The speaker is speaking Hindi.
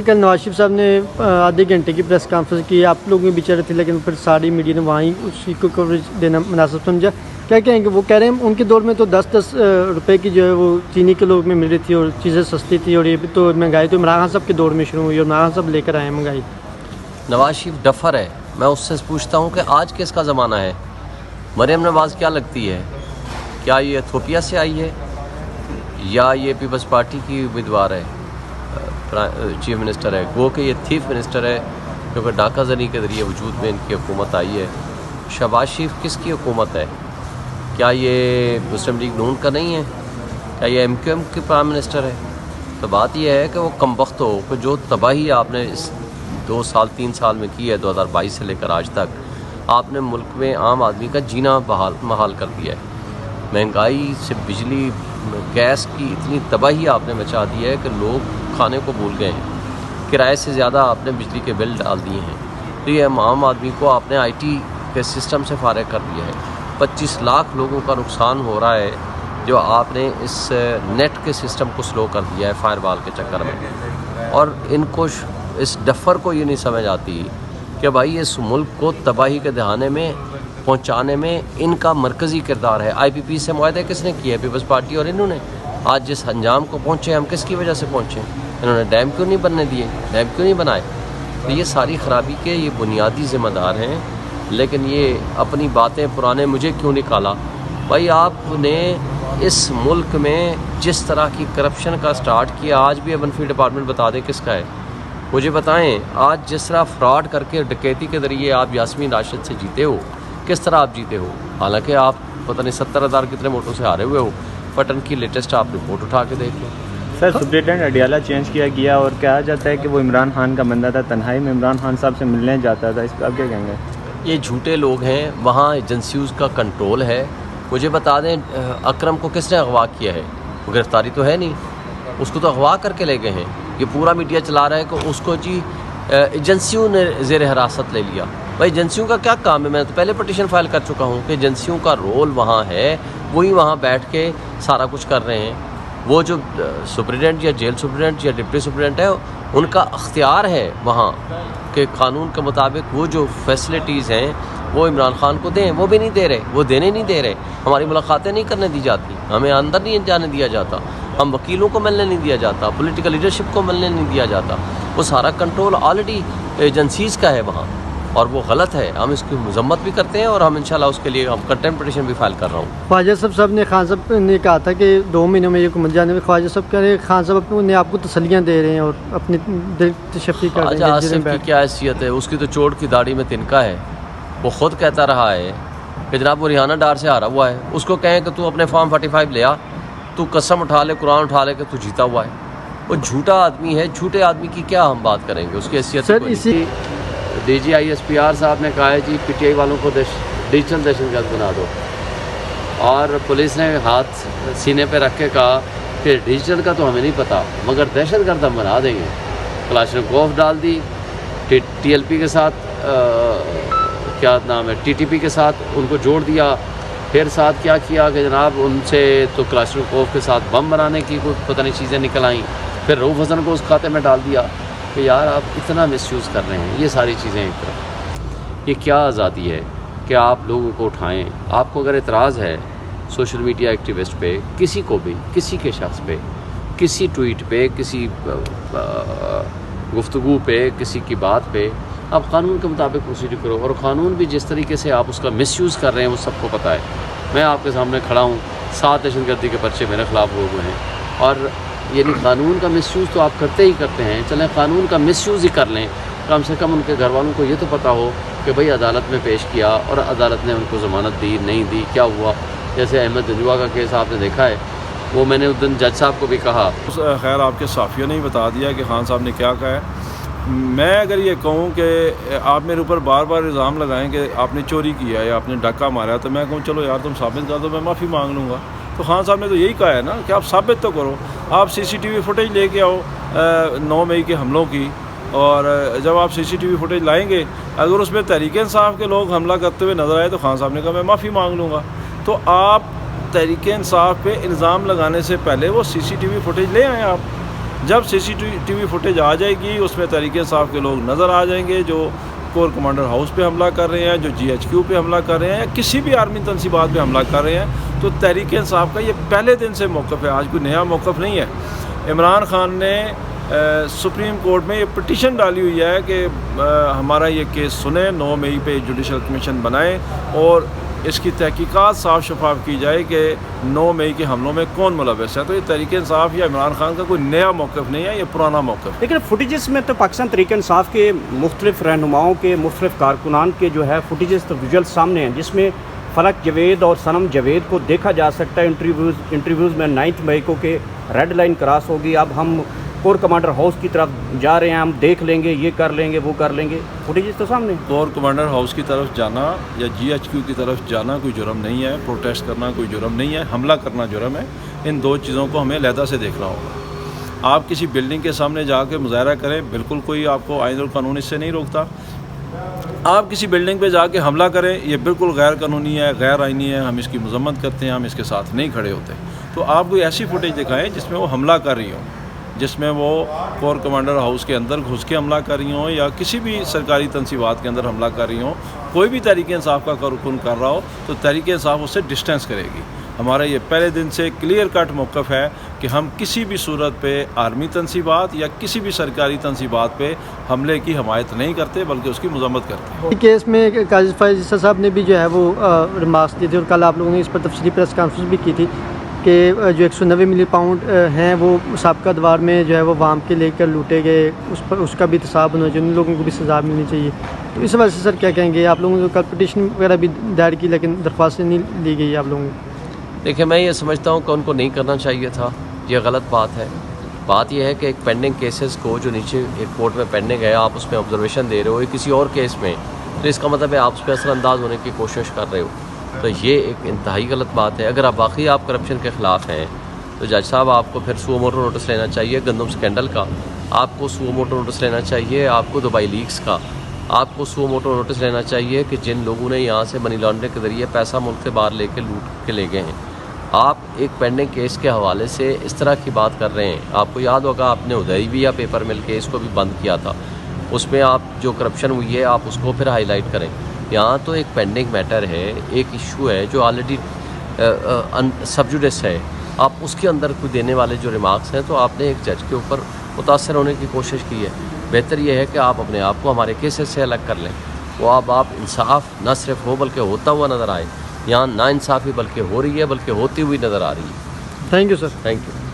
कल नवाज शरीफ साहब ने आधे घंटे की प्रेस कॉन्फ्रेंस की, आप लोग भी बेचारे थे लेकिन फिर सारी मीडिया ने वहीं उसी को कवरेज देना मुनासिब समझा। क्या कहेंगे? वो कह रहे हैं उनके दौर में तो 10-10 रुपए की जो है वो चीनी किलो में मिल रही थी और चीज़ें सस्ती थी, और ये भी तो महंगाई तो इमरान खान साहब के दौर में शुरू हुई और इमरान खान साहब लेकर आए महंगाई। नवाज शरीफ डफर है। मैं उससे पूछता हूँ कि आज किसका ज़माना है? मरियम नवाज़ क्या लगती है? क्या ये एथियोपिया से आई है या ये पीपल्स पार्टी की उम्मीदवार है, चीफ मिनिस्टर है? गो कि ये थीफ मिनिस्टर है क्योंकि डाका जनी के ज़रिए वजूद में इनकी हुकूमत आई है। शहबाज शरीफ किसकी हुकूमत है? क्या ये मुस्लिम लीग नून का नहीं है? क्या ये MQM के प्राइम मिनिस्टर है? तो बात यह है कि वो कमबख्त हो कि जो तबाही आपने इस 2 साल 3 साल में की है, 2022 से लेकर आज तक, आपने मुल्क में आम आदमी का जीना महाल कर दिया है। महंगाई से बिजली गैस की इतनी तबाही आपने मचा दी है कि लोग खाने को भूल गए हैं। किराए से ज़्यादा आपने बिजली के बिल डाल दिए हैं। तो ये आम आदमी को आपने IT के सिस्टम से फारिग कर दिया है। 25 लाख लोगों का नुकसान हो रहा है जो आपने इस नेट के सिस्टम को स्लो कर दिया है फायरवॉल के चक्कर में। और इनको, इस डफर को ये नहीं समझ आती कि भाई इस मुल्क को तबाही के दहाने में पहुंचाने में इनका मरकज़ी किरदार है। IPP से मुआहदे किसने किए? People's party. और इन्होंने आज जिस अंजाम को पहुँचे हम किसकी वजह से पहुँचे? इन्होंने डैम क्यों नहीं बनने दिए? डैम क्यों नहीं बनाए? तो ये सारी ख़राबी के ये बुनियादी ज़िम्मेदार हैं। लेकिन ये अपनी बातें पुराने मुझे क्यों निकाला? भाई आपने इस मुल्क में जिस तरह की करप्शन का स्टार्ट किया, आज भी एवन फील्ड डिपार्टमेंट बता दें किसका है, मुझे बताएं। आज जिस तरह फ्रॉड करके डकैती के ज़रिए आप यास्मीन राशिद से जीते हो, किस तरह आप जीते हो? हालांकि आप पता नहीं 70,000 कितने वोटों से हारे हुए हो। पटन की लेटेस्ट आप रिपोर्ट उठा के देख लो। सर, सुप्रिटेंडेंट अडियाला चेंज किया गया और कहा जाता है कि वो इमरान खान का बंदा था, तन्हाई में इमरान खान साहब से मिलने जाता था। इस पर आप क्या कहेंगे? ये झूठे लोग हैं। वहाँ एजेंसीज़ का कंट्रोल है। मुझे बता दें, अकरम को किसने अगवा किया है? वो गिरफ्तारी तो है नहीं, उसको तो अगवा करके ले गए हैं। ये पूरा मीडिया चला रहा है कि उसको जी एजेंसियों ने ज़ेर हिरासत ले लिया। भाई एजेंसियों का क्या काम है? मैं तो पहले पटिशन फाइल कर चुका हूँ कि एजेंसियों का रोल वहाँ है, वही वहाँ बैठ के सारा कुछ कर रहे हैं। वो जो सुप्रिटेंडेंट या जेल सुप्रिटेंडेंट या डिप्टी सुप्रिटेंडेंट है, उनका अख्तियार है वहाँ के कानून के मुताबिक वो जो फैसिलिटीज़ हैं वो इमरान खान को दें। वो भी नहीं दे रहे, वो देने नहीं दे रहे। हमारी मुलाकातें नहीं करने दी जाती, हमें अंदर नहीं जाने दिया जाता, हम वकीलों को मिलने नहीं दिया जाता, पॉलिटिकल लीडरशिप को मिलने नहीं दिया जाता। वो सारा कंट्रोल ऑलरेडी एजेंसीज़ का है वहाँ, और वो गलत है। हम इसकी मजम्मत भी करते हैं और हम इंशाल्लाह उसके लिए हम कंटेम्प्ट पिटीशन भी फाइल कर रहा हूँ। ख्वाजा साहब ने खान साहब ने कहा था कि 2 महीनों में ये हुकूमत जाने में। ख्वाजा साहब कह रहे हैं खान साहब अपने आपको तसल्लियाँ दे रहे हैं और अपनी दिलचस्पी कर रहे हैं। आसिफ की क्या हैसियत है? उसकी तो चोट की दाढ़ी में तिनका है। वो ख़ुद कहता रहा है कि जनाब वो रिहाना डार से हारा हुआ है। उसको कहें कि तू अपने फॉर्म 45 ले आ, तू कसम उठा ले, कुरान उठा ले कि तू जीता हुआ है। वो झूठा आदमी है। झूठे आदमी की क्या हम बात करेंगे? उसकी हैसियत सर इसी DG ISPR साहब ने कहा है जी PTI वालों को डिजिटल दहशतगर्द बना दो, और पुलिस ने हाथ सीने पे रख के कहा कि डिजिटल का तो हमें नहीं पता मगर दहशतगर्द हम बना देंगे। क्लाशनकोव डाल दी TLP के साथ, क्या नाम है, TTP के साथ उनको जोड़ दिया। फिर साथ क्या किया कि जनाब उनसे तो क्लाशनकोव के साथ बम बनाने की कोई पता नहीं चीज़ें निकल आईं। फिर रऊफ़ हसन को उस खाते में डाल दिया कि यार आप इतना मिसयूज़ कर रहे हैं। ये सारी चीज़ें एक तरफ, ये क्या आज़ादी है कि आप लोगों को उठाएं? आपको अगर एतराज़ है सोशल मीडिया एक्टिविस्ट पे, किसी को भी, किसी के शख्स पे, किसी ट्वीट पे, किसी गुफ्तगू पे, किसी की बात पे, आप कानून के मुताबिक प्रोसीड करो। और क़ानून भी जिस तरीके से आप उसका मिसयूज़ कर रहे हैं वो सबको पता है। मैं आपके सामने खड़ा हूँ, 7 दहशतगर्दी के पर्चे मेरे ख़िलाफ़ हुए हुए हैं, और यानी कानून का मिसयूज़ तो आप करते ही करते हैं। चलें कानून का मिसयूज़ ही कर लें, कम से कम उनके घर वालों को ये तो पता हो कि भाई अदालत में पेश किया और अदालत ने उनको ज़मानत दी, नहीं दी, क्या हुआ। जैसे अहमद जंजुआ का केस आपने देखा है, वो मैंने उस दिन जज साहब को भी कहा। खैर आपके साफ़ियों ने ही बता दिया कि खान साहब ने क्या कहा है। मैं अगर ये कहूँ कि आप मेरे ऊपर बार बार इल्ज़ाम लगाएं कि आपने चोरी किया है या आपने डाका मारा, तो मैं कहूँ चलो यार तुम साबित कर दो, मैं माफ़ी मांग लूँगा। तो खान साहब ने तो यही कहा है ना कि आप साबित तो करो। आप CCTV फुटेज लेके आओ 9 मई के हमलों की, और जब आप CCTV फुटेज लाएंगे, अगर उसमें तहरीक इंसाफ के लोग हमला करते हुए नज़र आए तो खान साहब ने कहा मैं माफ़ी मांग लूँगा। तो आप तहरीक इंसाफ पे इल्ज़ाम लगाने से पहले वो CCTV फुटेज ले आएँ आप। जब CCTV फुटेज आ जाएगी उसमें तहरीक इंसाफ के लोग नज़र आ जाएंगे, जो कोर कमांडर हाउस पे हमला कर रहे हैं, जो GHQ पे हमला कर रहे हैं, या किसी भी आर्मी तनसीबात पे हमला कर रहे हैं। तो तहरीक इंसाफ का ये पहले दिन से मौक़िफ़ है, आज कोई नया मौक़िफ़ नहीं है। इमरान खान ने सुप्रीम कोर्ट में ये पिटीशन डाली हुई है कि हमारा ये केस सुने, 9 मई पे जुडिशल कमीशन बनाए और इसकी तहकीकात साफ शफाफ की जाए कि 9 मई के हमलों में कौन मुलव्वस है। तो ये तहरीक इंसाफ या इमरान खान का कोई नया मौक़िफ़ नहीं है, ये पुराना मौक़िफ़ है। लेकिन फुटेजेस में तो पाकिस्तान तहरीक इंसाफ के मुख्तलिफ रहनुमाओं के, मुख्तलिफ कारकुनान के जो है फुटेजेस तो विजुअल सामने हैं, जिसमें फलक जावेद और सनम जावेद को देखा जा सकता है इंटरव्यूज़ में 9 मई को के रेड लाइन क्रॉस होगी, अब हम कोर कमांडर हाउस की तरफ जा रहे हैं, हम देख लेंगे, ये कर लेंगे, वो कर लेंगे। फुटेजेस तो सामने। कोर कमांडर हाउस की तरफ जाना या GHQ की तरफ जाना कोई जुर्म नहीं है, प्रोटेस्ट करना कोई जुर्म नहीं है, हमला करना जुर्म है। इन दो चीज़ों को हमें अलहदा से देखना होगा। आप किसी बिल्डिंग के सामने जाके मुजाहरा करें, बिल्कुल कोई आपको आईन और कानून इससे नहीं रोकता। आप किसी बिल्डिंग पे जाके हमला करें, ये बिल्कुल गैर कानूनी है, गैर आइनी है, हम इसकी मजम्मत करते हैं, हम इसके साथ नहीं खड़े होते। तो आप कोई ऐसी फुटेज दिखाएं जिसमें वो हमला कर रही हो, जिसमें वो कोर कमांडर हाउस के अंदर घुस के हमला कर रही हों या किसी भी सरकारी तनसीबात के अंदर हमला कर रही हों। कोई भी तहरीक इंसाफ का कारकुन कर रहा हो तो तहरीक इंसाफ उससे डिस्टेंस करेगी। हमारा ये पहले दिन से क्लियर कट मौक़िफ़ है कि हम किसी भी सूरत पे आर्मी तनसीबात या किसी भी सरकारी तनसीबात पे हमले की हमायत नहीं करते, बल्कि उसकी मजम्मत करते हैं। केस में काजी फैज़ साहब ने भी जो है वो रिमार्क्स दिए थे और कल आप लोगों ने इस पर तफसीली प्रेस कॉन्फ्रेंस भी की थी कि जो 190 मिलियन पाउंड हैं वो साबका दवार में जो है वो वाम के लेकर लूटे गए, उस पर उसका भी हिसाब होना चाहिए, उन लोगों को भी सज़ा मिलनी चाहिए। तो इस वजह से सर क्या कहेंगे? आप लोगों ने कल पिटीशन वगैरह भी दायर की लेकिन दरख्वास्त नहीं ली गई आप लोगों को। देखिए, मैं ये समझता हूँ कि उनको नहीं करना चाहिए था, ये गलत बात है। बात यह है कि एक पेंडिंग केसेस को जो नीचे एक कोर्ट में पेंडिंग है, आप उसमें ऑब्जर्वेशन दे रहे हो किसी और केस में, तो इसका मतलब है आप उस पर असरअंदाज होने की कोशिश कर रहे हो। तो ये एक इंतहाई गलत बात है। अगर आप वाकई आप करप्शन के ख़िलाफ़ हैं तो जज साहब आपको फिर सुओ मोटो नोटिस लेना चाहिए गंदम स्कैंडल का, आपको सुओ मोटो नोटिस लेना चाहिए, आपको दुबई लीक्स का, आपको सुओ मोटो नोटिस लेना चाहिए कि जिन लोगों ने यहाँ से मनी लॉन्ड्रिंग के ज़रिए पैसा मुल्क से बाहर लेके लूट के ले गए हैं। आप एक पेंडिंग केस के हवाले से इस तरह की बात कर रहे हैं। आपको याद होगा आपने हुदैबिया पेपर मिल केस को भी बंद किया था, उसमें आप जो करप्शन हुई है आप उसको फिर हाईलाइट करें। यहाँ तो एक पेंडिंग मैटर है, एक इशू है जो ऑलरेडी सब जुडिस है, आप उसके अंदर कोई देने वाले जो रिमार्क्स हैं तो आपने एक जज के ऊपर मुतासर होने की कोशिश की है। बेहतर यह है कि आप अपने आप को हमारे केसेस से अलग कर लें, वो अब आप इंसाफ न सिर्फ हो बल्कि होता हुआ नज़र आए। यहाँ ना इंसाफ़ी बल्कि हो रही है, बल्कि होती हुई नज़र आ रही है। Thank you sir. Thank you.